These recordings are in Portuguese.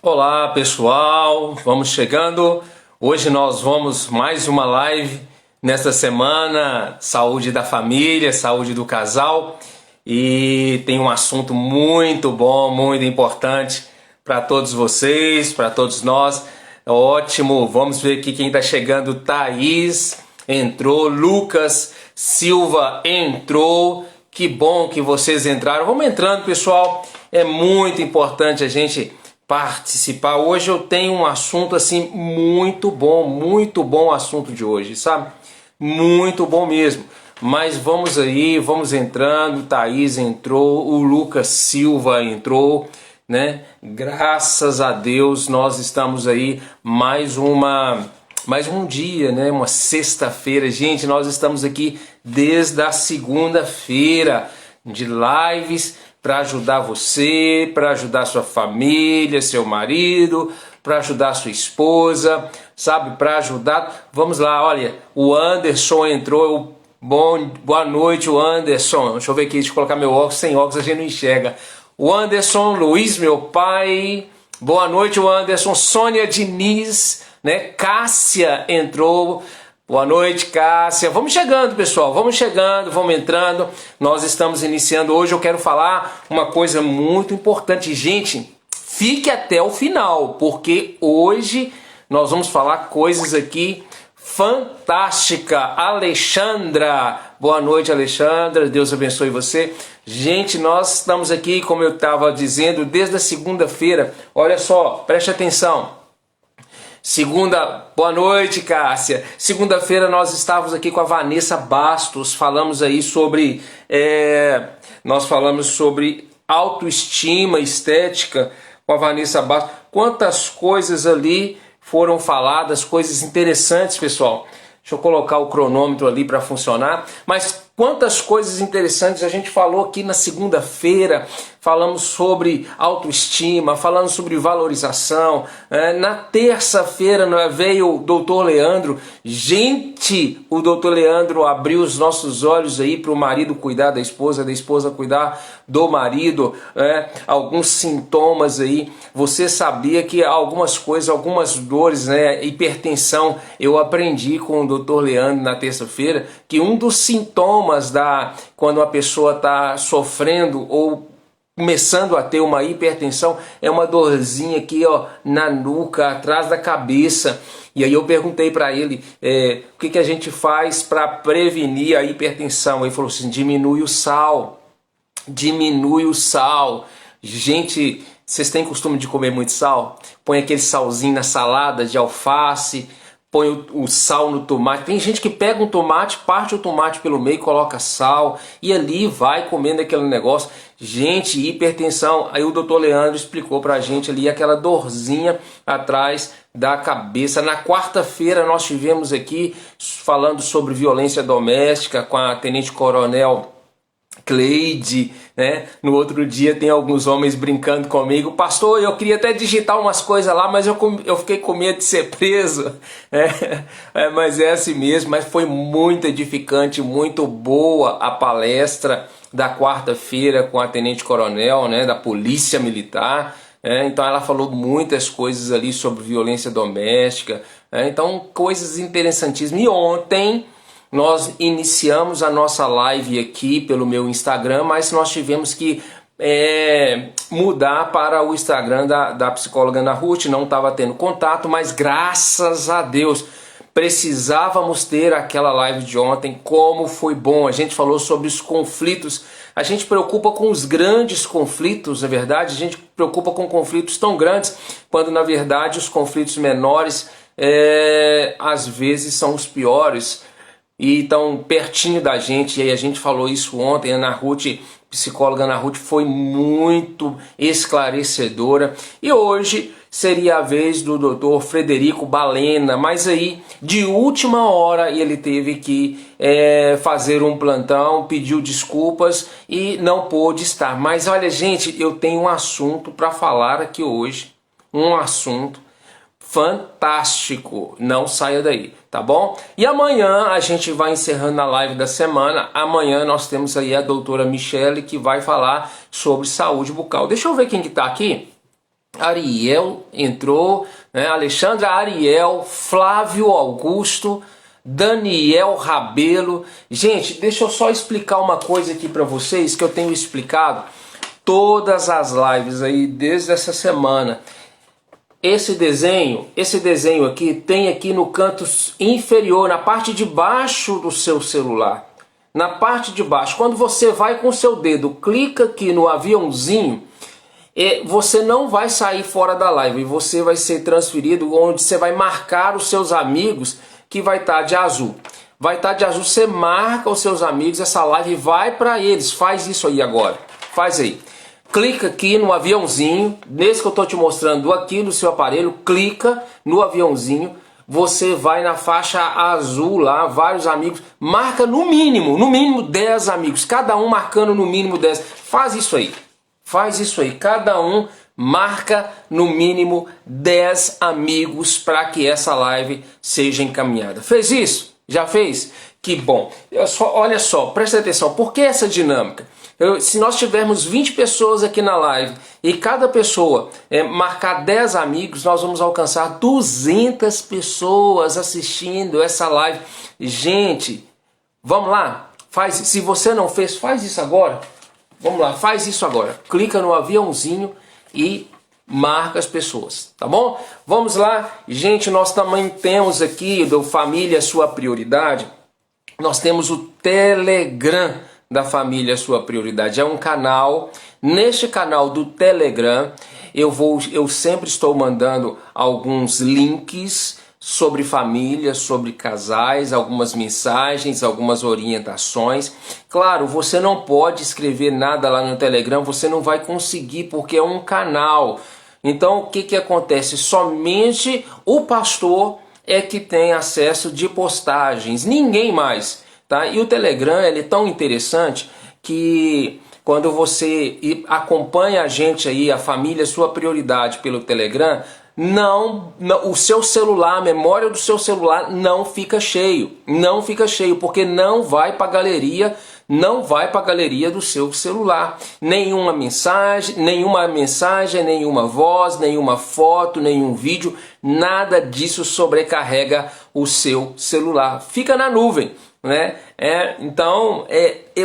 Olá pessoal, vamos chegando. Hoje nós vamos mais uma live nesta semana, saúde da família, saúde do casal, e tem um assunto muito bom, muito importante para todos vocês, para todos nós. Ótimo, vamos ver aqui quem está chegando. Thaís entrou, Lucas Silva entrou. Que bom que vocês entraram. Vamos entrando, pessoal. É muito importante a gente participar. Hoje eu tenho um assunto assim muito bom o assunto de hoje, sabe? Muito bom mesmo. Mas vamos aí, vamos entrando. Thaís entrou, o Lucas Silva entrou, né? Graças a Deus nós estamos aí mais um dia, né? Uma sexta-feira. Gente, nós estamos aqui desde a segunda-feira de lives para ajudar você, para ajudar sua família, seu marido, para ajudar sua esposa, sabe? Para ajudar. Vamos lá, olha, o Anderson entrou. Boa noite, o Anderson. Deixa eu ver aqui, deixa eu colocar meu óculos. Sem óculos a gente não enxerga. O Anderson, Luiz, meu pai. Boa noite, o Anderson. Sônia Diniz, né? Cássia entrou. Boa noite, Cássia. Vamos chegando, pessoal. Vamos chegando, vamos entrando. Nós estamos iniciando hoje. Eu quero falar uma coisa muito importante. Gente, fique até o final, porque hoje nós vamos falar coisas aqui fantástica. Alexandra, boa noite, Alexandra, Deus abençoe você. Gente, nós estamos aqui, como eu estava dizendo, desde a segunda-feira. Olha só, preste atenção. Boa noite, Cássia. Segunda-feira nós estávamos aqui com a Vanessa Bastos, falamos aí sobre, nós falamos sobre autoestima, estética com a Vanessa Bastos. Quantas coisas ali foram faladas, coisas interessantes, pessoal. Deixa eu colocar o cronômetro ali para funcionar. Mas quantas coisas interessantes a gente falou aqui na segunda-feira. Falamos sobre autoestima, falamos sobre valorização. Na terça-feira veio o doutor Leandro. Gente, o doutor Leandro abriu os nossos olhos aí para o marido cuidar da esposa cuidar do marido. Alguns sintomas aí. Você sabia que algumas coisas, algumas dores, né, hipertensão, eu aprendi com o doutor Leandro na terça-feira, que um dos sintomas quando uma pessoa está sofrendo ou começando a ter uma hipertensão é uma dorzinha aqui, ó, na nuca, atrás da cabeça. E aí eu perguntei para ele o que a gente faz para prevenir a hipertensão. Ele falou assim: diminui o sal. Diminui o sal. Gente, vocês têm costume de comer muito sal? Põe aquele salzinho na salada de alface, põe o sal no tomate. Tem gente que pega um tomate, parte o tomate pelo meio, coloca sal e ali vai comendo aquele negócio. Gente, hipertensão. Aí o doutor Leandro explicou pra gente ali aquela dorzinha atrás da cabeça. Na quarta-feira nós tivemos aqui falando sobre violência doméstica com a Tenente Coronel Cleide, né? No outro dia tem alguns homens brincando comigo: pastor, eu queria até digitar umas coisas lá, mas eu fiquei com medo de ser preso. Mas é assim mesmo. Mas foi muito edificante, muito boa a palestra da quarta-feira com a Tenente Coronel, né, da Polícia Militar. Então ela falou muitas coisas ali sobre violência doméstica. Então coisas interessantíssimas. E ontem nós iniciamos a nossa live aqui pelo meu Instagram, mas nós tivemos que mudar para o Instagram da psicóloga Ana Ruth. Não estava tendo contato, mas graças a Deus precisávamos ter aquela live de ontem. Como foi bom! A gente falou sobre os conflitos. A gente preocupa com os grandes conflitos, na verdade. A gente preocupa com conflitos tão grandes, quando na verdade os conflitos menores às vezes são os piores e estão pertinho da gente. E aí a gente falou isso ontem. Ana Ruth, psicóloga Ana Ruth, foi muito esclarecedora. E hoje seria a vez do doutor Frederico Balena, mas aí de última hora ele teve que fazer um plantão, pediu desculpas e não pôde estar. Mas olha, gente, eu tenho um assunto para falar aqui hoje, um assunto fantástico. Não saia daí, tá bom? E amanhã a gente vai encerrando a live da semana. Amanhã nós temos aí a doutora Michele, que vai falar sobre saúde bucal. Deixa eu ver quem que tá aqui. Ariel entrou, né? Alexandra Ariel, Flávio Augusto, Daniel Rabelo. Gente, deixa eu só explicar uma coisa aqui para vocês que eu tenho explicado todas as lives aí desde essa semana. Esse desenho aqui tem aqui no canto inferior, na parte de baixo do seu celular. Na parte de baixo, quando você vai com o seu dedo, clica aqui no aviãozinho, você não vai sair fora da live, você vai ser transferido onde você vai marcar os seus amigos, que vai estar de azul. Vai estar de azul, você marca os seus amigos, essa live vai para eles. Faz isso aí agora, faz aí. Clica aqui no aviãozinho, nesse que eu estou te mostrando aqui no seu aparelho, clica no aviãozinho, você vai na faixa azul lá, vários amigos, marca no mínimo 10 amigos, cada um marcando no mínimo 10. Faz isso aí, cada um marca no mínimo 10 amigos para que essa live seja encaminhada. Fez isso? Já fez? Que bom. Olha só, presta atenção, por que essa dinâmica? Se nós tivermos 20 pessoas aqui na live e cada pessoa marcar 10 amigos, nós vamos alcançar 200 pessoas assistindo essa live. Gente, vamos lá? Se você não fez, faz isso agora. Vamos lá, faz isso agora. Clica no aviãozinho e marca as pessoas, tá bom? Vamos lá. Gente, nós também temos aqui do Família Sua Prioridade. Nós temos o Telegram da Família Sua Prioridade. É um canal. Neste canal do Telegram eu sempre estou mandando alguns links sobre família, sobre casais, algumas mensagens, algumas orientações. Claro, você não pode escrever nada lá no Telegram, você não vai conseguir porque é um canal. Então o que acontece? Somente o pastor é que tem acesso de postagens, ninguém mais. Tá? E o Telegram ele é tão interessante que quando você acompanha a gente aí, a Família Sua Prioridade pelo Telegram, o seu celular, a memória do seu celular não fica cheio, porque não vai para a galeria, do seu celular. Nenhuma mensagem, nenhuma voz, nenhuma foto, nenhum vídeo, nada disso sobrecarrega o seu celular. Fica na nuvem. Né? Então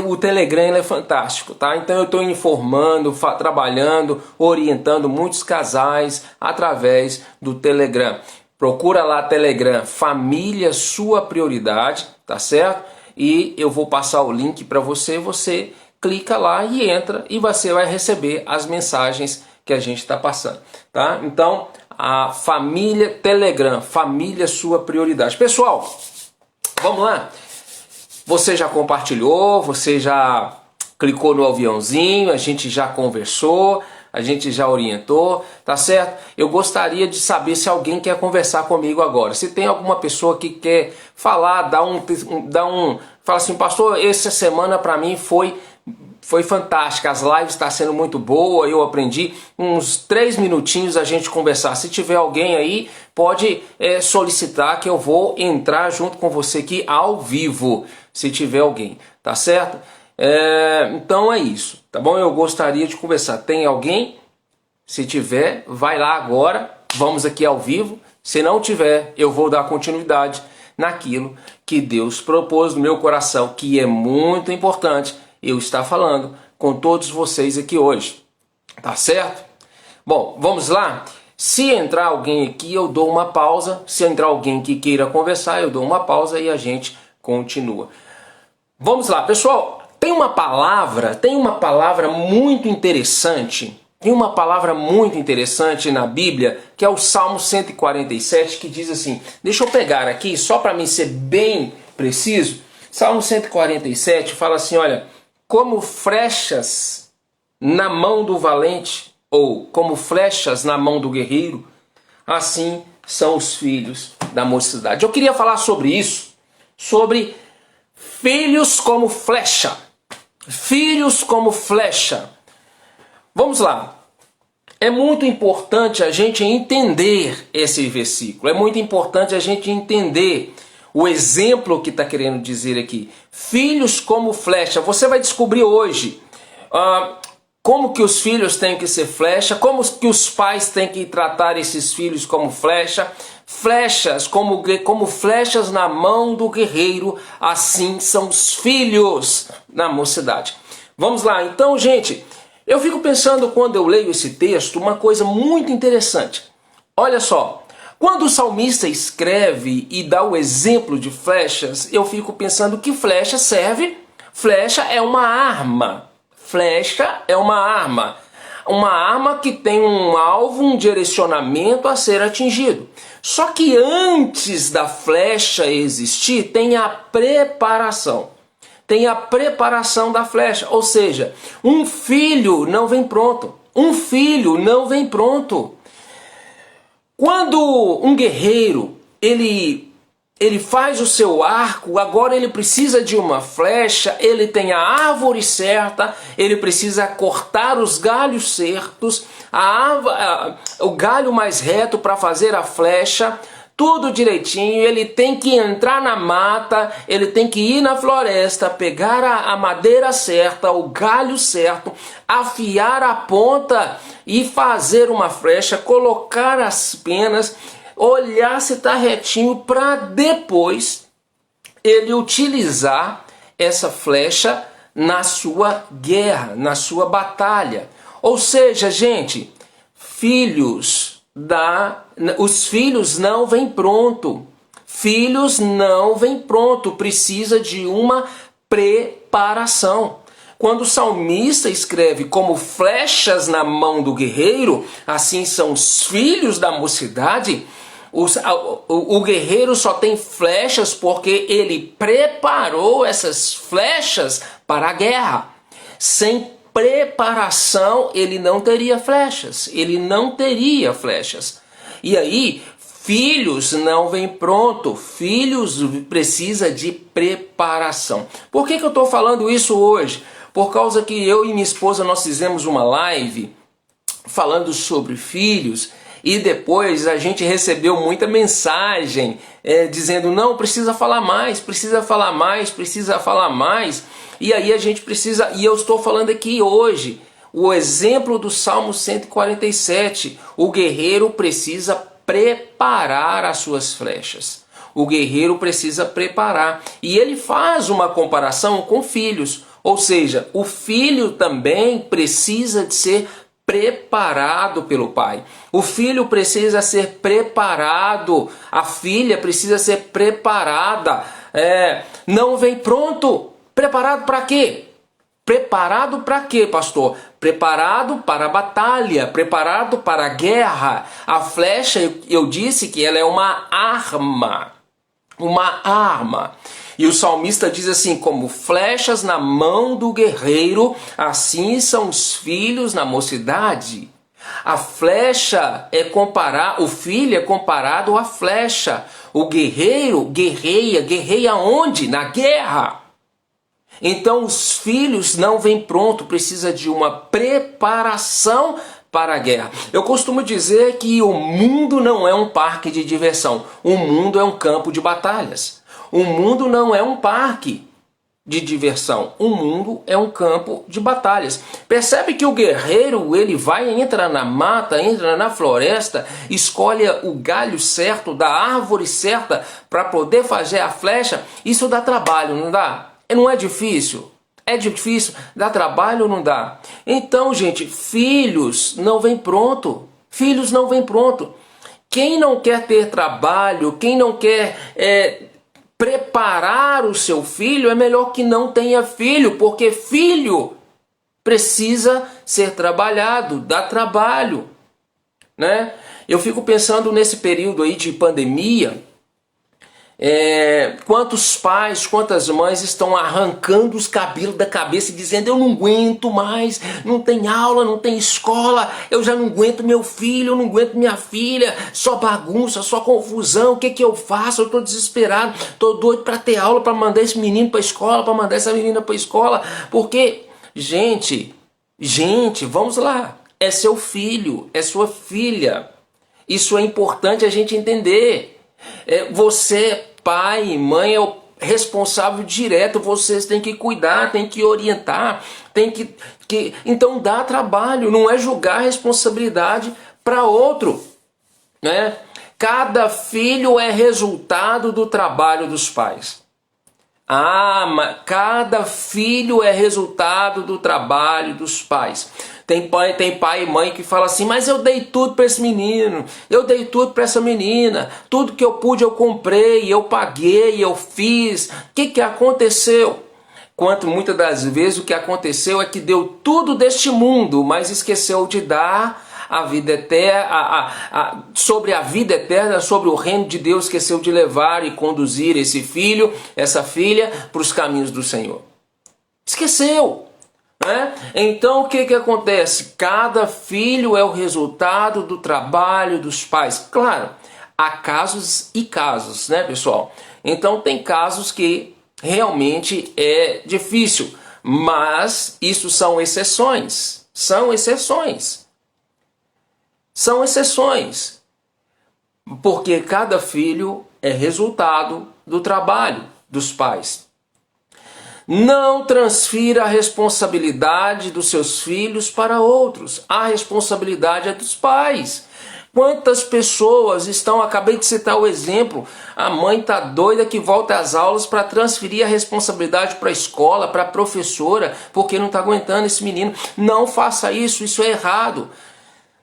o Telegram é fantástico, tá? Então eu estou informando, trabalhando, orientando muitos casais através do Telegram. Procura lá Telegram Família Sua Prioridade, tá certo? E eu vou passar o link para você clica lá e entra e você vai receber as mensagens que a gente está passando, tá? Então a família Telegram, Família Sua Prioridade. Pessoal, vamos lá? Você já compartilhou, você já clicou no aviãozinho, a gente já conversou, a gente já orientou, tá certo? Eu gostaria de saber se alguém quer conversar comigo agora. Se tem alguma pessoa que quer falar, fala assim, pastor, essa semana para mim foi fantástica, as lives estão sendo muito boa, eu aprendi uns 3 minutinhos a gente conversar. Se tiver alguém aí, pode solicitar que eu vou entrar junto com você aqui ao vivo, se tiver alguém, tá certo? Então é isso, tá bom? Eu gostaria de conversar. Tem alguém? Se tiver, vai lá agora, vamos aqui ao vivo. Se não tiver, eu vou dar continuidade naquilo que Deus propôs no meu coração, que é muito importante eu estar falando com todos vocês aqui hoje, tá certo? Bom, vamos lá? Se entrar alguém aqui, eu dou uma pausa. Se entrar alguém que queira conversar, eu dou uma pausa e a gente continua. Vamos lá, pessoal. Tem uma palavra muito interessante. Tem uma palavra muito interessante na Bíblia, que é o Salmo 147, que diz assim, deixa eu pegar aqui, só para mim ser bem preciso. Salmo 147 fala assim, olha, como flechas na mão do valente, ou como flechas na mão do guerreiro, assim são os filhos da mocidade. Eu queria falar sobre isso, sobre filhos como flecha. Filhos como flecha. Vamos lá. É muito importante a gente entender esse versículo. É muito importante a gente entender o exemplo que está querendo dizer aqui. Filhos como flecha. Você vai descobrir hoje como que os filhos têm que ser flecha, como que os pais têm que tratar esses filhos como flecha. Flechas, como flechas na mão do guerreiro, assim são os filhos na mocidade. Vamos lá, então, gente, eu fico pensando quando eu leio esse texto, uma coisa muito interessante. Olha só, quando o salmista escreve e dá o exemplo de flechas, eu fico pensando que flecha serve. Flecha é uma arma. Flecha é uma arma. Uma arma que tem um alvo, um direcionamento a ser atingido. Só que antes da flecha existir, tem a preparação. Tem a preparação da flecha. Ou seja, um filho não vem pronto. Um filho não vem pronto. Quando um guerreiro, ele faz o seu arco, agora ele precisa de uma flecha, ele tem a árvore certa, ele precisa cortar os galhos certos, o galho mais reto para fazer a flecha, tudo direitinho. Ele tem que entrar na mata, ele tem que ir na floresta, pegar a madeira certa, o galho certo, afiar a ponta e fazer uma flecha, colocar as penas, olhar se está retinho para depois ele utilizar essa flecha na sua guerra, na sua batalha. Ou seja, gente, os filhos não vêm pronto. Filhos não vêm pronto, precisa de uma preparação. Quando o salmista escreve como flechas na mão do guerreiro, assim são os filhos da mocidade. O guerreiro só tem flechas porque ele preparou essas flechas para a guerra. Sem preparação, ele não teria flechas. Ele não teria flechas. E aí, filhos não vêm pronto. Filhos precisa de preparação. Por que eu estou falando isso hoje? Por causa que eu e minha esposa nós fizemos uma live falando sobre filhos. E depois a gente recebeu muita mensagem dizendo, não, precisa falar mais, precisa falar mais, precisa falar mais. E aí a gente precisa, e eu estou falando aqui hoje, o exemplo do Salmo 147, o guerreiro precisa preparar as suas flechas. O guerreiro precisa preparar. E ele faz uma comparação com filhos, ou seja, o filho também precisa de ser preparado pelo pai. O filho precisa ser preparado, a filha precisa ser preparada. Não vem pronto. Preparado para quê? Preparado para quê, pastor? Preparado para a batalha, preparado para a guerra. A flecha, eu disse que ela é uma arma. Uma arma. E o salmista diz assim, como flechas na mão do guerreiro, assim são os filhos na mocidade. A flecha o filho é comparado à flecha. O guerreiro guerreia onde? Na guerra. Então os filhos não vêm pronto, precisa de uma preparação para a guerra. Eu costumo dizer que o mundo não é um parque de diversão, o mundo é um campo de batalhas. O mundo não é um parque de diversão, o mundo é um campo de batalhas. Percebe que o guerreiro, ele entra na mata, entra na floresta, escolhe o galho certo, da árvore certa para poder fazer a flecha. Isso dá trabalho, não dá? Não é difícil? É difícil? Dá trabalho ou não dá? Então, gente, filhos não vêm pronto. Filhos não vêm pronto. Quem não quer ter trabalho, quem não quer preparar o seu filho, é melhor que não tenha filho, porque filho precisa ser trabalhado, dá trabalho, né? Eu fico pensando nesse período aí de pandemia, quantos pais, quantas mães estão arrancando os cabelos da cabeça e dizendo, eu não aguento mais, não tem aula, não tem escola, eu já não aguento meu filho, eu não aguento minha filha, só bagunça, só confusão, o que que eu faço? Eu estou desesperado, estou doido para ter aula, para mandar esse menino para a escola, para mandar essa menina para a escola, porque, gente, vamos lá, é seu filho, é sua filha, isso é importante a gente entender. Você, pai e mãe, é o responsável direto, vocês têm que cuidar, têm que orientar, Então dá trabalho, não é jogar a responsabilidade para outro, né? Cada filho é resultado do trabalho dos pais. Mas cada filho é resultado do trabalho dos pais. Tem pai e mãe que fala assim, mas eu dei tudo para esse menino, eu dei tudo para essa menina, tudo que eu pude eu comprei, eu paguei, eu fiz. O que aconteceu? Muitas das vezes o que aconteceu é que deu tudo deste mundo, mas esqueceu de dar a vida eterna, sobre a vida eterna, sobre o reino de Deus, esqueceu de levar e conduzir esse filho, essa filha, para os caminhos do Senhor. Esqueceu, né? Então o que acontece? Cada filho é o resultado do trabalho dos pais. Claro, há casos e casos, né, pessoal? Então tem casos que realmente é difícil, mas isso são exceções, são exceções. São exceções, porque cada filho é resultado do trabalho dos pais. Não transfira a responsabilidade dos seus filhos para outros. A responsabilidade é dos pais. Quantas pessoas acabei de citar o exemplo, a mãe está doida que volta às aulas para transferir a responsabilidade para a escola, para a professora, porque não está aguentando esse menino. Não faça isso, isso é errado.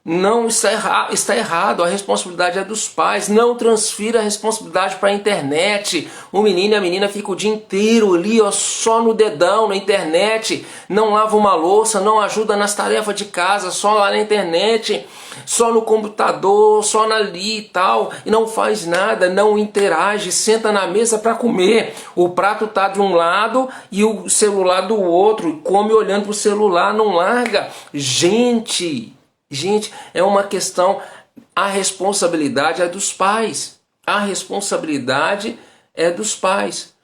Não, está errado, a responsabilidade é dos pais. Não transfira a responsabilidade para a internet. O menino e a menina ficam o dia inteiro ali, só no dedão, na internet. Não lava uma louça, não ajuda nas tarefas de casa, só lá na internet, só no computador, só ali e tal. E não faz nada, não interage, senta na mesa para comer. O prato está de um lado e o celular do outro. E come olhando para o celular, não larga. Gente, é uma questão, a responsabilidade é dos pais. A responsabilidade é dos pais.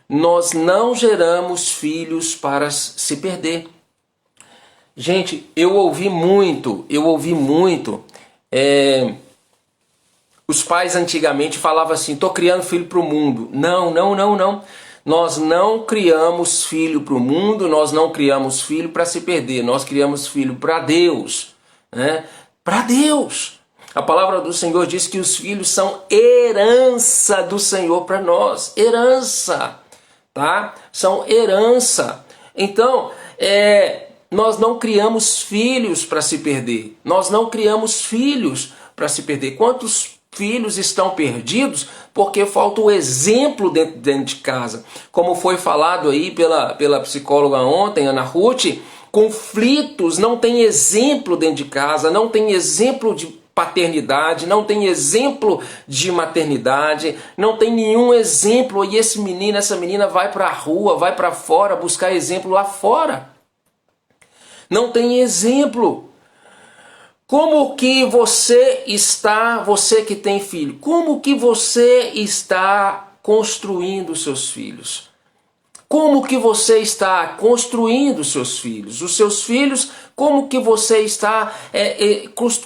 Nós não geramos filhos para se perder. Gente, eu ouvi muito, os pais antigamente falavam assim, estou criando filho para o mundo. Não. Nós não criamos filho para o mundo, nós não criamos filho para se perder, nós criamos filho para Deus. Né? Para Deus. A palavra do Senhor diz que os filhos são herança do Senhor para nós. Herança. Tá? São herança. Então, nós não criamos filhos para se perder. Nós não criamos filhos para se perder. Quantos filhos estão perdidos porque falta o exemplo dentro de casa? Como foi falado aí pela psicóloga ontem, Ana Ruth, conflitos, não tem exemplo dentro de casa, não tem exemplo de paternidade, não tem exemplo de maternidade, não tem nenhum exemplo, e esse menino, essa menina vai para a rua, vai para fora buscar exemplo lá fora. Não tem exemplo. Como que você que tem filho, como que você está construindo seus filhos? Como que você está construindo seus filhos? Os seus filhos, como que você está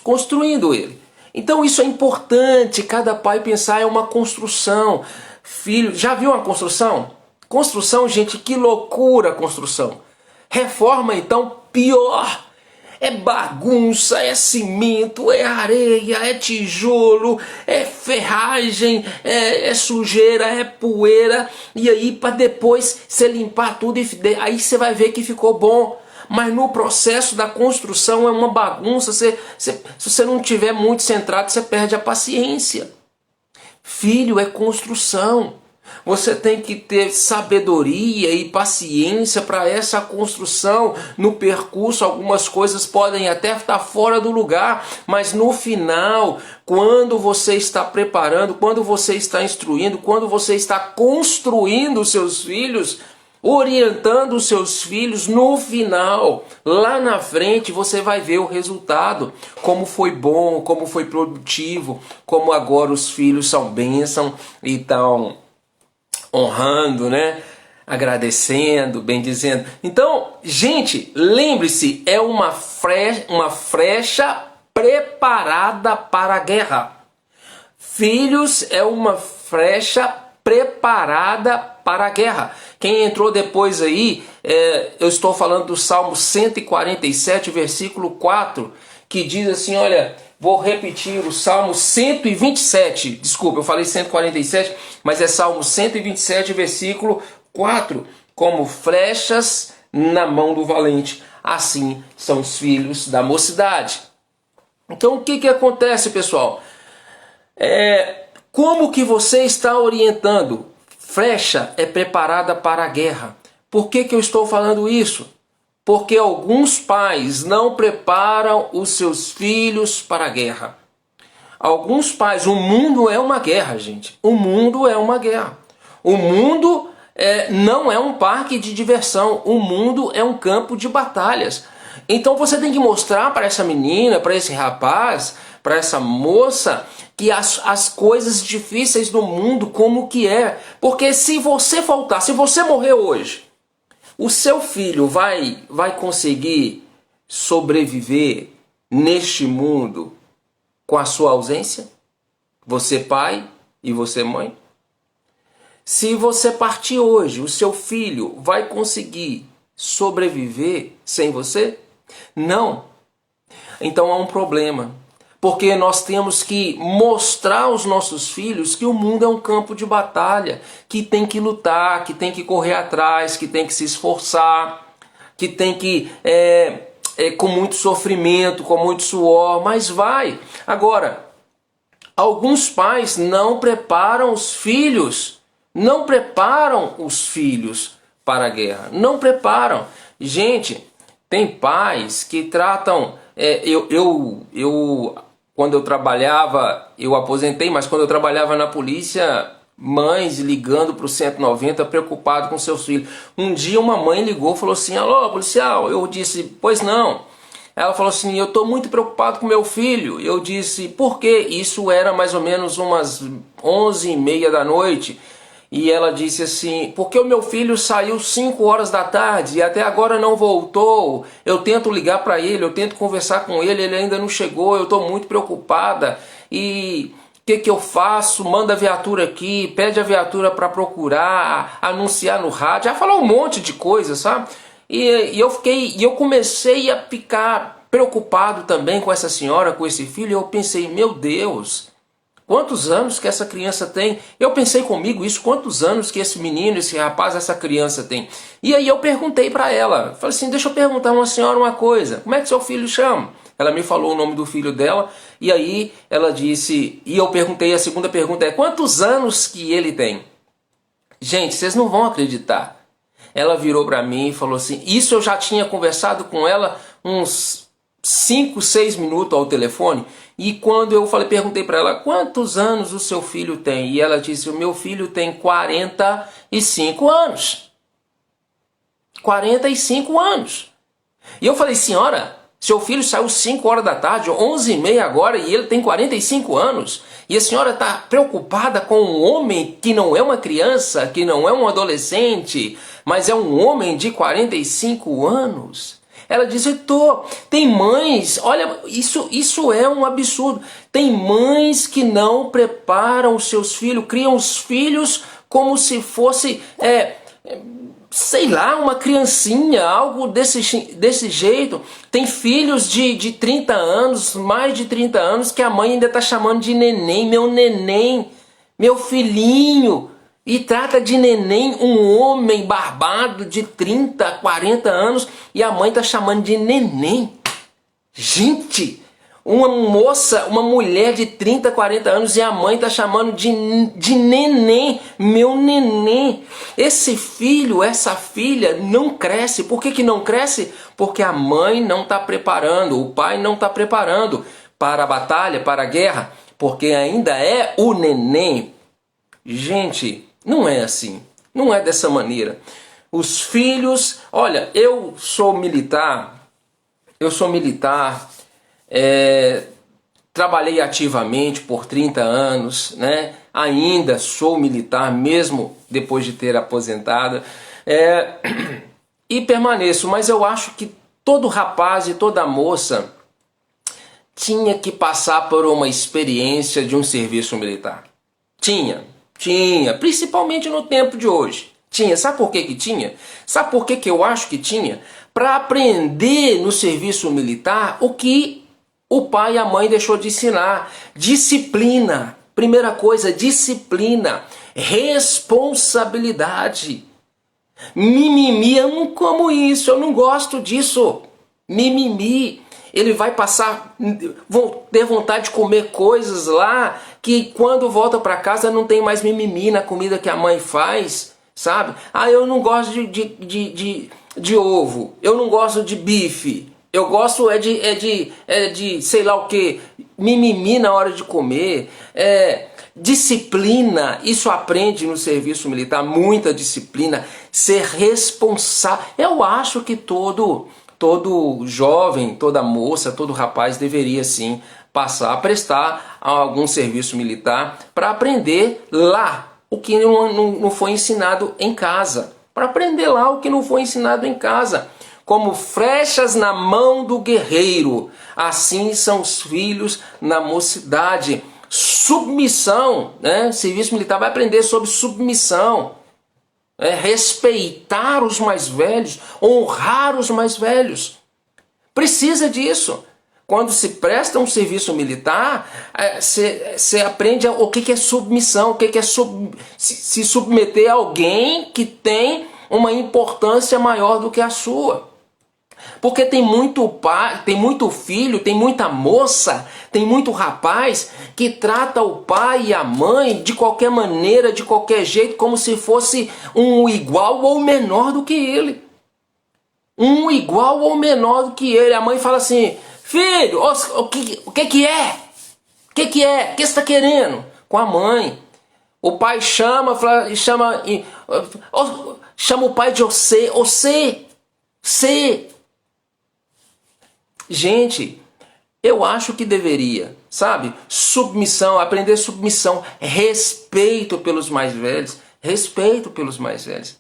construindo ele? Então isso é importante, cada pai pensar é uma construção. Filho, já viu uma construção? Construção, gente, que loucura construção. Reforma, então, pior. É bagunça, é cimento, é areia, é tijolo, é ferragem, é sujeira, é poeira. E aí para depois você limpar tudo, aí você vai ver que ficou bom. Mas no processo da construção é uma bagunça. Se você não tiver muito centrado, você perde a paciência. Filho é construção. Você tem que ter sabedoria e paciência para essa construção. No percurso, algumas coisas podem até estar fora do lugar, mas no final, quando você está preparando, quando você está instruindo, quando você está construindo os seus filhos, orientando os seus filhos, no final, lá na frente, você vai ver o resultado, como foi bom, como foi produtivo, como agora os filhos são bênção e estão honrando, né? Agradecendo, bendizendo. Então, gente, lembre-se, é uma flecha preparada para a guerra. Filhos é uma flecha preparada para a guerra. Quem entrou depois aí, eu estou falando do Salmo 147, versículo 4, que diz assim, olha, vou repetir o Salmo 127, desculpa, eu falei 147, mas é Salmo 127, versículo 4, como flechas na mão do valente, assim são os filhos da mocidade. Então o que acontece, pessoal? Como que você está orientando? Flecha é preparada para a guerra. Por que eu estou falando isso? Porque alguns pais não preparam os seus filhos para a guerra. Alguns pais, o mundo é uma guerra, gente. O mundo é uma guerra. O mundo não é um parque de diversão. O mundo é um campo de batalhas. Então você tem que mostrar para essa menina, para esse rapaz, para essa moça, que as coisas difíceis do mundo como que é. Porque se você faltar, se você morrer hoje, o seu filho vai conseguir sobreviver neste mundo com a sua ausência? Você pai e você mãe? Se você partir hoje, o seu filho vai conseguir sobreviver sem você? Não. Então há um problema. Porque nós temos que mostrar aos nossos filhos que o mundo é um campo de batalha, que tem que lutar, que tem que correr atrás, que tem que se esforçar, que tem que, com muito sofrimento, com muito suor, mas vai. Agora, alguns pais não preparam os filhos para a guerra, não preparam. Gente, tem pais que tratam, quando eu trabalhava, eu aposentei, mas quando eu trabalhava na polícia, mães ligando para o 190 preocupado com seus filhos. Um dia uma mãe ligou e falou assim, alô policial, eu disse, pois não. Ela falou assim, eu estou muito preocupado com meu filho. Eu disse, por quê? Isso era mais ou menos umas 11h30 da noite. E ela disse assim, porque o meu filho saiu 5 horas da tarde e até agora não voltou. Eu tento ligar para ele, eu tento conversar com ele, ele ainda não chegou, eu estou muito preocupada. E o que eu faço? Manda a viatura aqui, pede a viatura para procurar, anunciar no rádio. Já falou um monte de coisa, sabe? E eu comecei a ficar preocupado também com essa senhora, com esse filho. E eu pensei, meu Deus, quantos anos que essa criança tem? Eu pensei comigo isso, quantos anos que esse menino, esse rapaz, essa criança tem? E aí eu perguntei para ela, falei assim, deixa eu perguntar a uma senhora uma coisa, como é que seu filho chama? Ela me falou o nome do filho dela, e aí ela disse, e eu perguntei, a segunda pergunta é, quantos anos que ele tem? Gente, vocês não vão acreditar. Ela virou para mim e falou assim, isso eu já tinha conversado com ela uns 5, 6 minutos ao telefone, e quando eu perguntei para ela, quantos anos o seu filho tem? E ela disse, o meu filho tem 45 anos. 45 anos. E eu falei, senhora, seu filho saiu 5 horas da tarde, 11h30 agora, e ele tem 45 anos. E a senhora está preocupada com um homem que não é uma criança, que não é um adolescente, mas é um homem de 45 anos? Ela disse, tem mães, olha, isso é um absurdo. Tem mães que não preparam os seus filhos, criam os filhos como se fosse, sei lá, uma criancinha, algo desse jeito. Tem filhos de 30 anos, mais de 30 anos, que a mãe ainda está chamando de neném, meu filhinho. E trata de neném um homem barbado de 30, 40 anos e a mãe está chamando de neném. Gente, uma moça, uma mulher de 30, 40 anos e a mãe está chamando de neném, meu neném. Esse filho, essa filha não cresce. Por que não cresce? Porque a mãe não está preparando, o pai não está preparando para a batalha, para a guerra, porque ainda é o neném. Gente, não é assim, não é dessa maneira. Os filhos, olha, eu sou militar, trabalhei ativamente por 30 anos, né? Ainda sou militar, mesmo depois de ter aposentado, e permaneço, mas eu acho que todo rapaz e toda moça tinha que passar por uma experiência de um serviço militar. Tinha. Tinha, principalmente no tempo de hoje. Tinha, sabe por que que tinha? Sabe por que que eu acho que tinha? Para aprender no serviço militar o que o pai e a mãe deixou de ensinar. Disciplina. Primeira coisa, disciplina. Responsabilidade. Mimimi, eu não como isso, eu não gosto disso. Mimimi. Ele vai passar, vão ter vontade de comer coisas lá que quando volta para casa não tem mais mimimi na comida que a mãe faz, sabe? Ah, eu não gosto de ovo, eu não gosto de bife, eu gosto de sei lá o que, mimimi na hora de comer, disciplina, isso aprende no serviço militar, muita disciplina, ser responsável. Eu acho que todo jovem, toda moça, todo rapaz deveria sim passar a prestar algum serviço militar para aprender lá o que não foi ensinado em casa. Para aprender lá o que não foi ensinado em casa. Como flechas na mão do guerreiro, assim são os filhos na mocidade. Submissão, né? Serviço militar vai aprender sobre submissão. Respeitar os mais velhos, honrar os mais velhos. Precisa disso. Quando se presta um serviço militar, você aprende o que é submissão, o que é se submeter a alguém que tem uma importância maior do que a sua. Porque tem muito pai, tem muito filho, tem muita moça, tem muito rapaz que trata o pai e a mãe de qualquer maneira, de qualquer jeito, como se fosse um igual ou menor do que ele. Um igual ou menor do que ele. A mãe fala assim: filho, o que é? O que é? O que você está querendo? Com a mãe. O pai chama o pai de você. Gente, eu acho que deveria, sabe? Submissão, aprender submissão, respeito pelos mais velhos, respeito pelos mais velhos.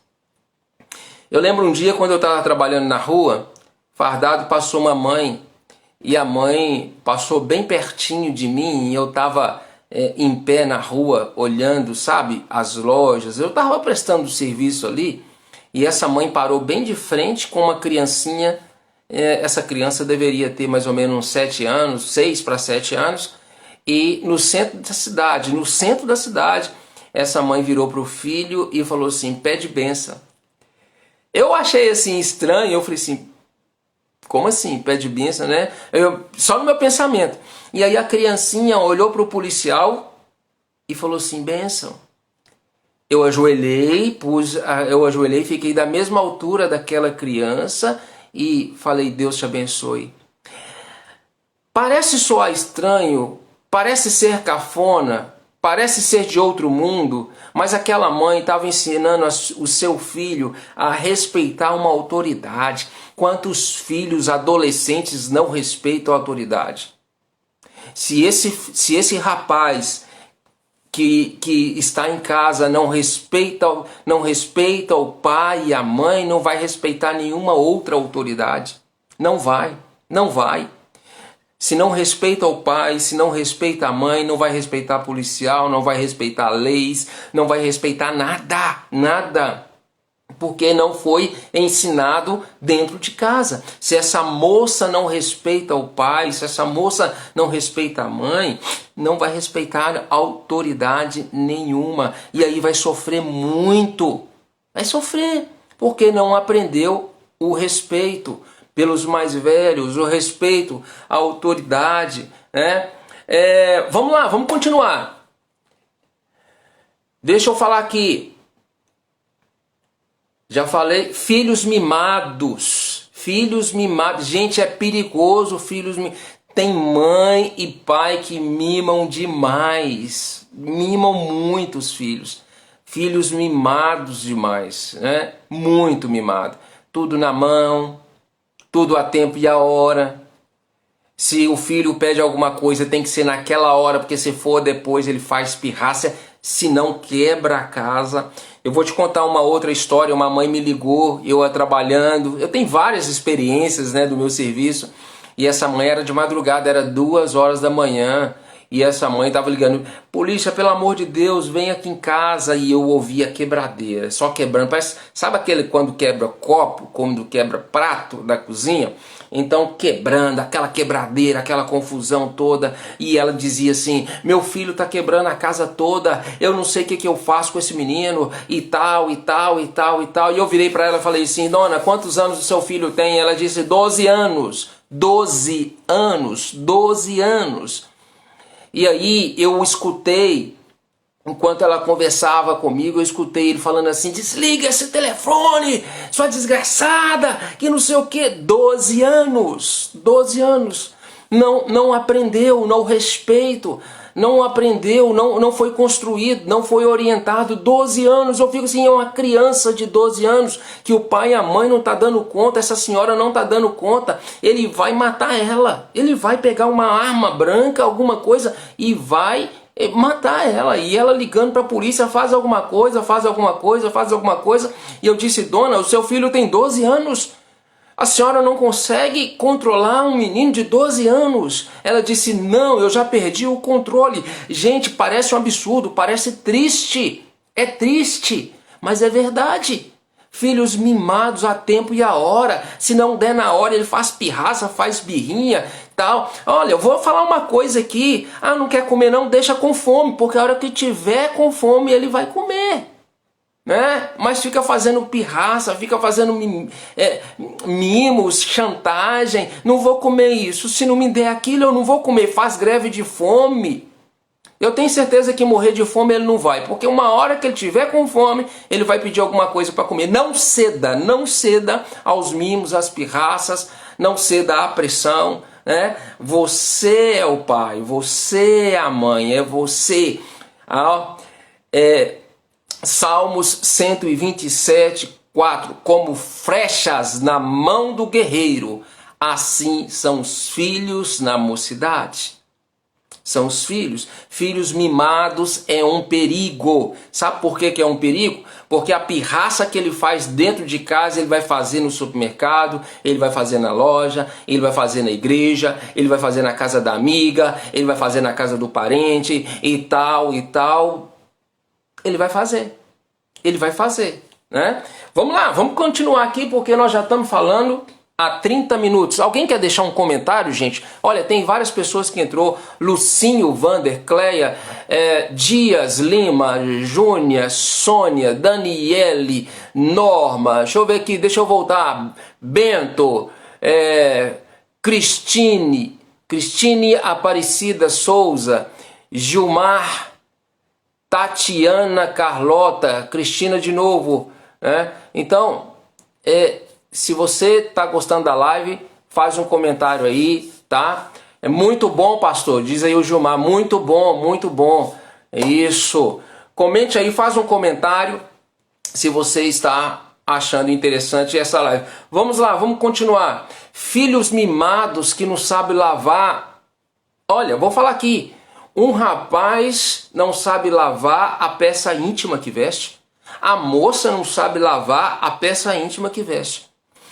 Eu lembro um dia quando eu estava trabalhando na rua, fardado, passou uma mãe, e a mãe passou bem pertinho de mim, e eu estava em pé na rua, olhando, sabe, as lojas, eu estava prestando serviço ali, e essa mãe parou bem de frente com uma criancinha. Essa criança deveria ter mais ou menos uns 7 anos, 6 para 7 anos, e no centro da cidade, essa mãe virou para o filho e falou assim: pede bênção. Eu achei assim estranho, eu falei assim: como assim, pede bênção, né? Só no meu pensamento. E aí a criancinha olhou para o policial e falou assim: bênção. Eu ajoelhei, fiquei da mesma altura daquela criança e falei: Deus te abençoe. Parece soar estranho, parece ser cafona, parece ser de outro mundo, mas aquela mãe estava ensinando o seu filho a respeitar uma autoridade. Quantos filhos adolescentes não respeitam a autoridade? Se esse rapaz que está em casa não respeita o pai e a mãe, não vai respeitar nenhuma outra autoridade. Não vai. Se não respeita o pai, se não respeita a mãe, não vai respeitar policial, não vai respeitar leis, não vai respeitar nada. Porque não foi ensinado dentro de casa. Se essa moça não respeita o pai, se essa moça não respeita a mãe, não vai respeitar autoridade nenhuma. E aí vai sofrer muito. Vai sofrer, porque não aprendeu o respeito pelos mais velhos, o respeito à autoridade, né? Vamos lá, vamos continuar. Deixa eu falar aqui. Já falei, filhos mimados. Gente, é perigoso, Tem mãe e pai que mimam demais. Mimam muito os filhos. Filhos mimados demais, né? Muito mimado. Tudo na mão, tudo a tempo e a hora. Se o filho pede alguma coisa, tem que ser naquela hora, porque se for depois ele faz pirraça, se não quebra a casa. Eu vou te contar uma outra história. Uma mãe me ligou, eu trabalhando. Eu tenho várias experiências, né, do meu serviço. E essa mãe era de madrugada, era 2 horas da manhã. E essa mãe estava ligando, polícia, pelo amor de Deus, vem aqui em casa. E eu ouvia quebradeira, só quebrando. Parece, sabe aquele quando quebra copo, quando quebra prato da cozinha? Então quebrando, aquela quebradeira, aquela confusão toda. E ela dizia assim, meu filho está quebrando a casa toda, eu não sei o que eu faço com esse menino, e tal, e tal, e tal, e tal. E eu virei para ela e falei assim, dona, quantos anos o seu filho tem? Ela disse, 12 anos, 12 anos, 12 anos. E aí eu escutei, enquanto ela conversava comigo, eu escutei ele falando assim, desliga esse telefone, sua desgraçada, que não sei o que. 12 anos, 12 anos. Não aprendeu, não respeito, não aprendeu, não foi construído, não foi orientado. 12 anos, eu fico assim, é uma criança de 12 anos, que o pai e a mãe não tá dando conta, essa senhora não tá dando conta, ele vai matar ela, ele vai pegar uma arma branca, alguma coisa, e vai matar ela. E ela ligando para a polícia, faz alguma coisa, faz alguma coisa, faz alguma coisa. E eu disse, dona, o seu filho tem 12 anos, a senhora não consegue controlar um menino de 12 anos. Ela disse, não, eu já perdi o controle. Gente, parece um absurdo, parece triste. É triste, mas é verdade. Filhos mimados a tempo e a hora. Se não der na hora, ele faz pirraça, faz birrinha, tal. Olha, eu vou falar uma coisa aqui. Ah, não quer comer não? Deixa com fome, porque a hora que tiver com fome, ele vai comer. Né? Mas fica fazendo pirraça, fica fazendo mimos, chantagem. Não vou comer isso, se não me der aquilo eu não vou comer. Faz greve de fome. Eu tenho certeza que morrer de fome ele não vai, porque uma hora que ele tiver com fome, ele vai pedir alguma coisa para comer. Não ceda, não ceda aos mimos, às pirraças, não ceda à pressão, né? Você é o pai, você é a mãe, é você. Salmos 127, 4. Como flechas na mão do guerreiro, assim são os filhos na mocidade. São os filhos. Filhos mimados é um perigo. Sabe por que é um perigo? Porque a pirraça que ele faz dentro de casa, ele vai fazer no supermercado, ele vai fazer na loja, ele vai fazer na igreja, ele vai fazer na casa da amiga, ele vai fazer na casa do parente e tal e tal. Ele vai fazer. Ele vai fazer, né? Vamos lá, vamos continuar aqui porque nós já estamos falando há 30 minutos. Alguém quer deixar um comentário, gente? Olha, tem várias pessoas que entrou. Lucinho, Vander, Cleia, Dias, Lima, Júnia, Sônia, Daniele, Norma. Deixa eu ver aqui, deixa eu voltar. Bento, Cristine Aparecida Souza, Gilmar, Tatiana, Carlota, Cristina de novo, né? Então, se você está gostando da live, faz um comentário aí, tá? É muito bom, pastor, diz aí o Gilmar, muito bom, muito bom. Isso. Comente aí, faz um comentário se você está achando interessante essa live. Vamos lá, vamos continuar. Filhos mimados que não sabem lavar. Olha, vou falar aqui. Um rapaz não sabe lavar a peça íntima que veste. A moça não sabe lavar a peça íntima que veste.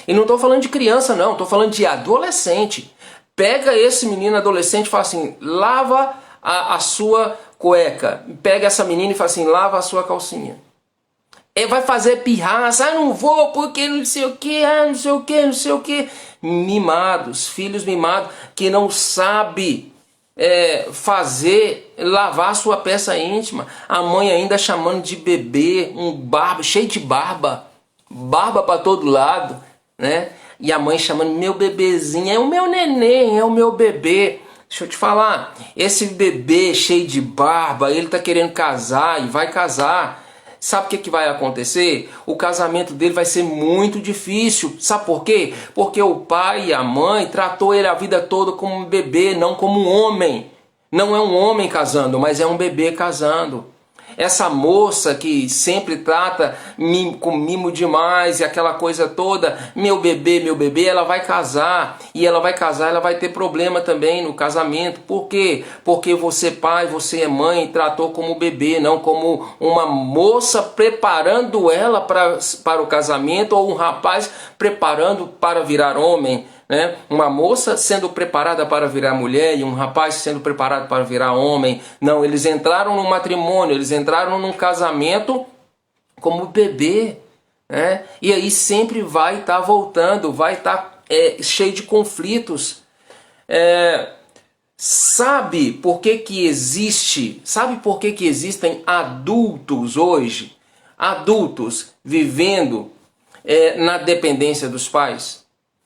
E não estou falando de criança não, estou falando de adolescente. Pega esse menino adolescente e fala assim, lava a sua cueca. Pega essa menina e fala assim, lava a sua calcinha. Ele vai fazer pirraça, não vou porque não sei o que, não sei o que, não sei o que. Mimados, filhos mimados que não sabem lavar a sua peça íntima. A mãe ainda chamando de bebê, cheio de barba para todo lado, né? E a mãe chamando meu bebezinho, é o meu neném, é o meu bebê. Deixa eu te falar, esse bebê cheio de barba, ele tá querendo casar e vai casar. Sabe o que vai acontecer? O casamento dele vai ser muito difícil. Sabe por quê? Porque o pai e a mãe tratou ele a vida toda como um bebê, não como um homem. Não é um homem casando, mas é um bebê casando. Essa moça que sempre trata com mimo demais e aquela coisa toda, meu bebê, ela vai casar. E ela vai casar, ela vai ter problema também no casamento. Por quê? Porque você pai, você é mãe, tratou como bebê, não como uma moça preparando ela para o casamento ou um rapaz preparando para virar homem. né? Uma moça sendo preparada para virar mulher e um rapaz sendo preparado para virar homem. Não, eles entraram no matrimônio, eles entraram num casamento como bebê, né? E aí sempre vai estar voltando, vai estar cheio de conflitos. Sabe por que que existem adultos hoje? Adultos vivendo na dependência dos pais?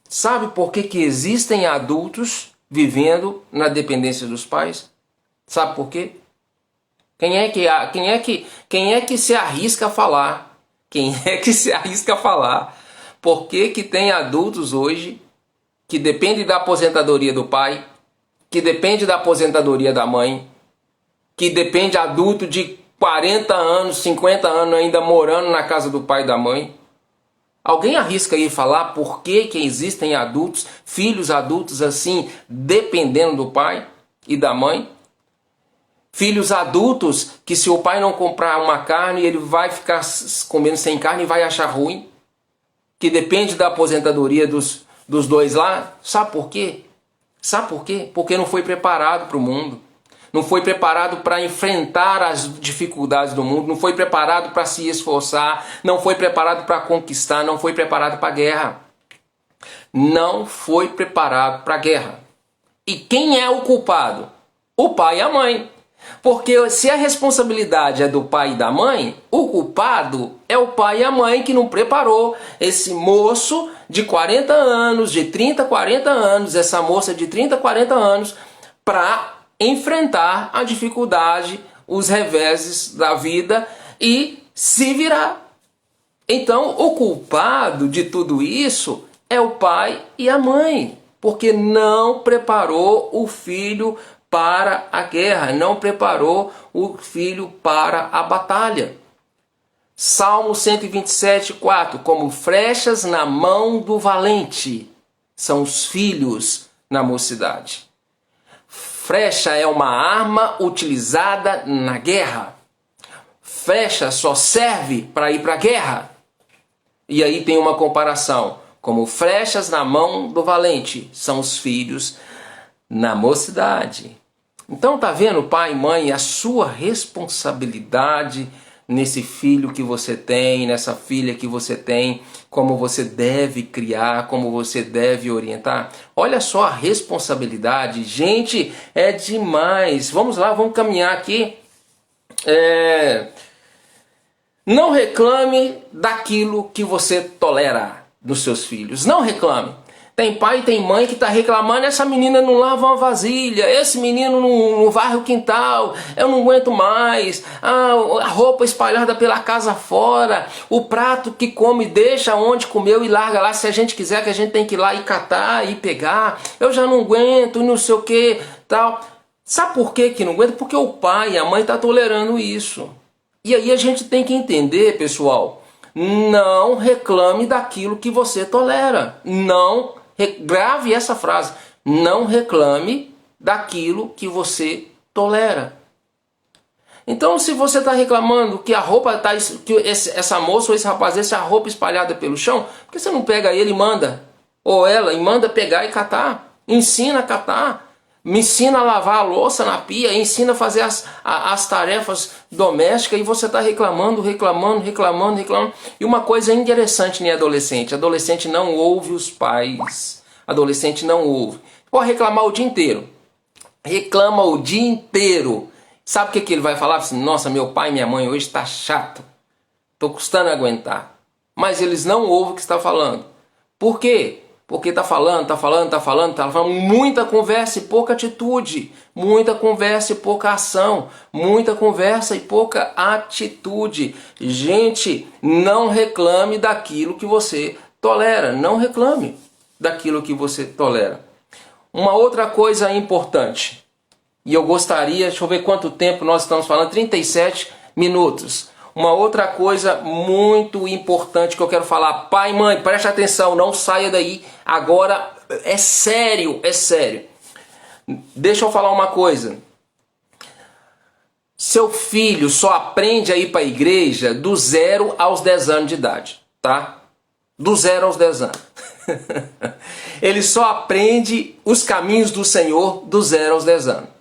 Sabe por que que existem adultos vivendo na dependência dos pais? Sabe por quê? Quem é que se arrisca a falar? Quem é que se arrisca a falar? Por que que tem adultos hoje que dependem da aposentadoria do pai, que depende da aposentadoria da mãe, que depende adulto de 40 anos, 50 anos ainda morando na casa do pai e da mãe? Alguém arrisca aí falar por que que existem adultos, filhos adultos assim, dependendo do pai e da mãe? Filhos adultos que se o pai não comprar uma carne, ele vai ficar comendo sem carne e vai achar ruim? Que depende da aposentadoria dos dois lá? Sabe por quê? Sabe por quê? Porque não foi preparado para o mundo. Não foi preparado para enfrentar as dificuldades do mundo, não foi preparado para se esforçar, não foi preparado para conquistar, não foi preparado para a guerra. Não foi preparado para a guerra. E quem é o culpado? O pai e a mãe. Porque se a responsabilidade é do pai e da mãe, o culpado é o pai e a mãe que não preparou esse moço de 40 anos, de 30, 40 anos, essa moça de 30, 40 anos, para enfrentar a dificuldade, os reveses da vida e se virar. Então, o culpado de tudo isso é o pai e a mãe, porque não preparou o filho para a guerra, não preparou o filho para a batalha. Salmo 127, 4. Como flechas na mão do valente são os filhos na mocidade. Flecha é uma arma utilizada na guerra. Flecha só serve para ir para a guerra. E aí tem uma comparação. Como flechas na mão do valente são os filhos na mocidade. Então tá vendo, pai e mãe, a sua responsabilidade nesse filho que você tem, nessa filha que você tem, como você deve criar, como você deve orientar. Olha só a responsabilidade, gente, é demais. Vamos lá, vamos caminhar aqui. Não reclame daquilo que você tolera dos seus filhos. Não reclame. Tem pai e tem mãe que está reclamando, essa menina não lava uma vasilha, esse menino não varre o quintal, eu não aguento mais, a roupa espalhada pela casa fora, o prato que come deixa onde comeu e larga lá, se a gente quiser que a gente tem que ir lá e catar e pegar, eu já não aguento, não sei o que, tal. Sabe por que não aguenta? Porque o pai e a mãe estão tolerando isso. E aí a gente tem que entender, pessoal, não reclame daquilo que você tolera, grave essa frase. Não reclame daquilo que você tolera. Então, se você está reclamando que a roupa está, essa moça ou esse rapaz, essa roupa espalhada pelo chão, por que você não pega ele e manda? Ou ela e manda pegar e catar? Ensina a catar. Me ensina a lavar a louça na pia, ensina a fazer as tarefas domésticas e você está reclamando. E uma coisa interessante, né, adolescente? Adolescente não ouve os pais. Adolescente não ouve. Pode reclamar o dia inteiro. Reclama o dia inteiro. Sabe o que ele vai falar? Assim, nossa, meu pai e minha mãe hoje está chato. Estou custando aguentar. Mas eles não ouvem o que está falando. Por quê? Porque tá falando muita conversa e pouca atitude, muita conversa e pouca ação, muita conversa e pouca atitude. Gente, não reclame daquilo que você tolera, não reclame daquilo que você tolera. Uma outra coisa importante, e eu gostaria, deixa eu ver quanto tempo nós estamos falando, 37 minutos. Uma outra coisa muito importante que eu quero falar, pai e mãe, preste atenção, não saia daí agora, é sério, é sério. Deixa eu falar uma coisa, seu filho só aprende a ir para a igreja do 0 aos 10 anos de idade, tá? Do 0 aos 10 anos. Ele só aprende os caminhos do Senhor do 0 aos 10 anos.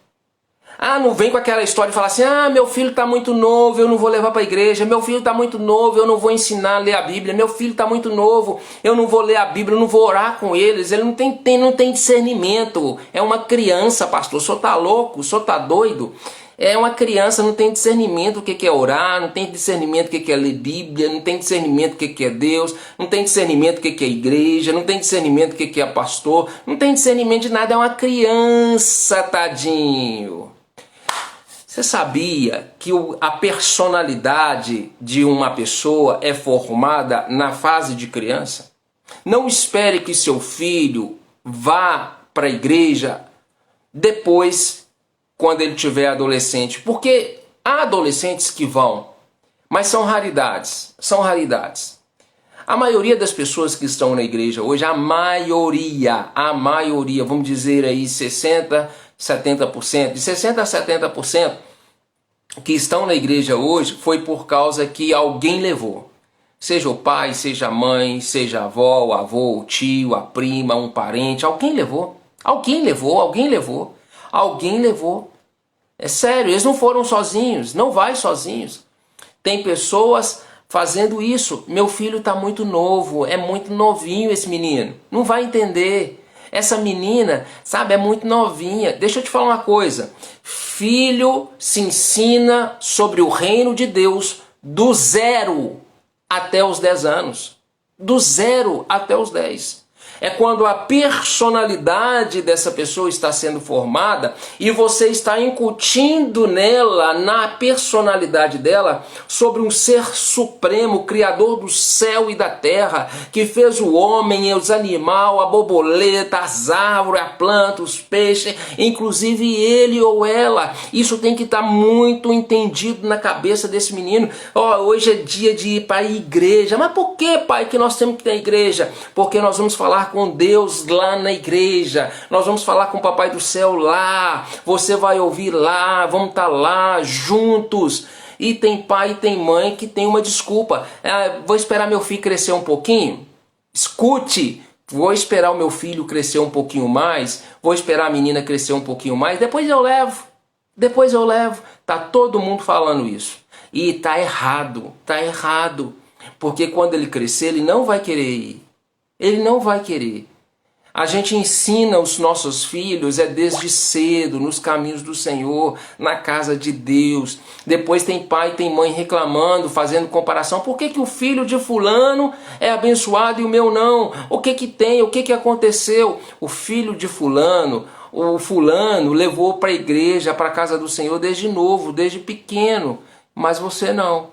Ah, não vem com aquela história de falar assim, ah, meu filho está muito novo, eu não vou levar para a igreja, meu filho está muito novo, eu não vou ensinar a ler a Bíblia, meu filho está muito novo, eu não vou ler a Bíblia, eu não vou orar com eles, ele não tem discernimento, é uma criança, pastor, o senhor está louco, o senhor está doido? É uma criança, não tem discernimento do que é orar, não tem discernimento do que é ler Bíblia, não tem discernimento do que é Deus, não tem discernimento do que é igreja, não tem discernimento do que é pastor, não tem discernimento de nada, é uma criança, tadinho. Você sabia que a personalidade de uma pessoa é formada na fase de criança? Não espere que seu filho vá para a igreja depois, quando ele tiver adolescente, porque há adolescentes que vão, mas são raridades, são raridades. A maioria das pessoas que estão na igreja hoje, a maioria, vamos dizer aí 60%, 70%, de 60% a 70% que estão na igreja hoje foi por causa que alguém levou. Seja o pai, seja a mãe, seja a avó, o avô, o tio, a prima, um parente, alguém levou. Alguém levou, alguém levou. Alguém levou. É sério, eles não foram sozinhos, não vai sozinhos. Tem pessoas fazendo isso. Meu filho está muito novo, é muito novinho esse menino. Não vai entender. Essa menina, sabe, é muito novinha. Deixa eu te falar uma coisa. Filho se ensina sobre o reino de Deus do 0 até os 10 anos. Do 0 até os 10. É quando a personalidade dessa pessoa está sendo formada e você está incutindo nela, na personalidade dela, sobre um ser supremo, criador do céu e da terra, que fez o homem, os animais, a borboleta, as árvores, a planta, os peixes, inclusive ele ou ela. Isso tem que estar muito entendido na cabeça desse menino. Hoje é dia de ir para a igreja. Mas por que, pai, que nós temos que ir à igreja? Porque nós vamos falar com Deus lá na igreja, nós vamos falar com o Papai do Céu lá, você vai ouvir lá, vamos estar lá juntos. E tem pai e tem mãe que tem uma desculpa, vou esperar meu filho crescer um pouquinho. Escute, vou esperar o meu filho crescer um pouquinho mais, vou esperar a menina crescer um pouquinho mais, depois eu levo. Tá todo mundo falando isso e tá errado, porque quando ele crescer ele não vai querer ir. Ele não vai querer. A gente ensina os nossos filhos desde cedo, nos caminhos do Senhor, na casa de Deus. Depois tem pai e tem mãe reclamando, fazendo comparação. Por que o filho de fulano é abençoado e o meu não? O que tem? O que aconteceu? O filho de fulano, o fulano levou para a igreja, para a casa do Senhor desde novo, desde pequeno. Mas você não.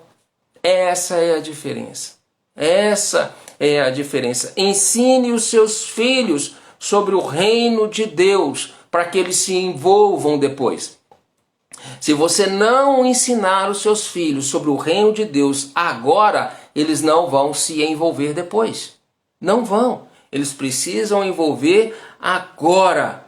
Essa é a diferença. Essa é a diferença. Ensine os seus filhos sobre o reino de Deus, para que eles se envolvam depois. Se você não ensinar os seus filhos sobre o reino de Deus agora, eles não vão se envolver depois. Não vão. Eles precisam envolver agora.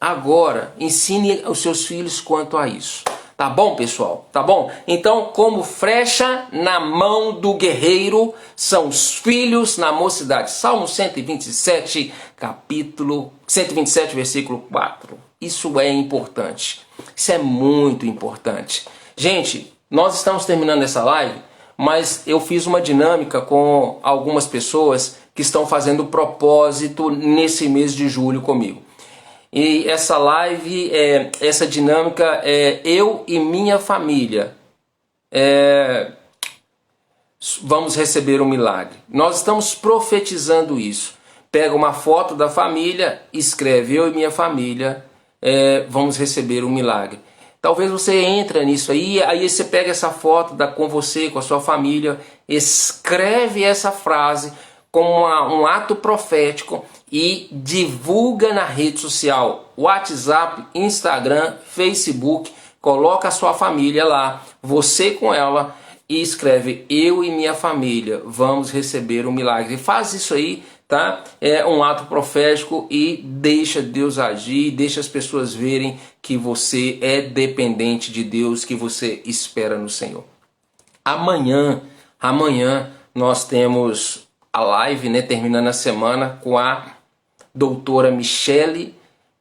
Agora. Ensine os seus filhos quanto a isso. Tá bom, pessoal? Tá bom? Então, como flecha na mão do guerreiro são os filhos na mocidade. Salmo 127, capítulo 127, versículo 4. Isso é importante. Isso é muito importante. Gente, nós estamos terminando essa live, mas eu fiz uma dinâmica com algumas pessoas que estão fazendo propósito nesse mês de julho comigo. E essa live, essa dinâmica é eu e minha família. Vamos receber um milagre. Nós estamos profetizando isso. Pega uma foto da família, escreve eu e minha família, vamos receber um milagre. Talvez você entre nisso aí você pega essa foto com você, com a sua família, escreve essa frase como um ato profético e divulga na rede social, WhatsApp, Instagram, Facebook, coloca a sua família lá, você com ela, e escreve eu e minha família vamos receber um milagre. Faz isso aí, tá? É um ato profético e deixa Deus agir, deixa as pessoas verem que você é dependente de Deus, que você espera no Senhor. Amanhã nós temos a live, né, terminando a semana, com a doutora Michele,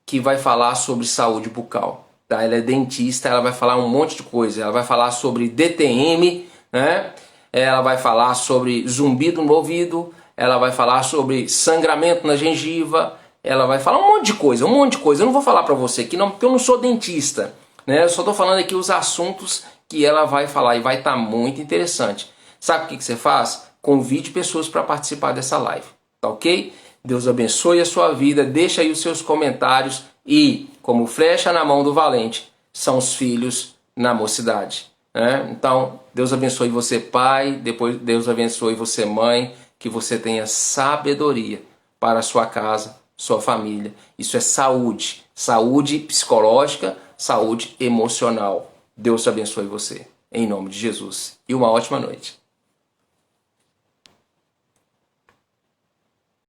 que vai falar sobre saúde bucal. Tá? Ela é dentista, ela vai falar um monte de coisa. Ela vai falar sobre DTM, né? Ela vai falar sobre zumbido no ouvido, ela vai falar sobre sangramento na gengiva, ela vai falar um monte de coisa, um monte de coisa. Eu não vou falar para você aqui, não, porque eu não sou dentista, né? Eu só estou falando aqui os assuntos que ela vai falar e vai estar muito interessante. Sabe o que você faz? Convide pessoas para participar dessa live, tá ok? Deus abençoe a sua vida, deixa aí os seus comentários e, como flecha na mão do valente, são os filhos na mocidade. Né? Então, Deus abençoe você, pai, depois Deus abençoe você, mãe, que você tenha sabedoria para a sua casa, sua família. Isso é saúde, saúde psicológica, saúde emocional. Deus abençoe você, em nome de Jesus. E uma ótima noite.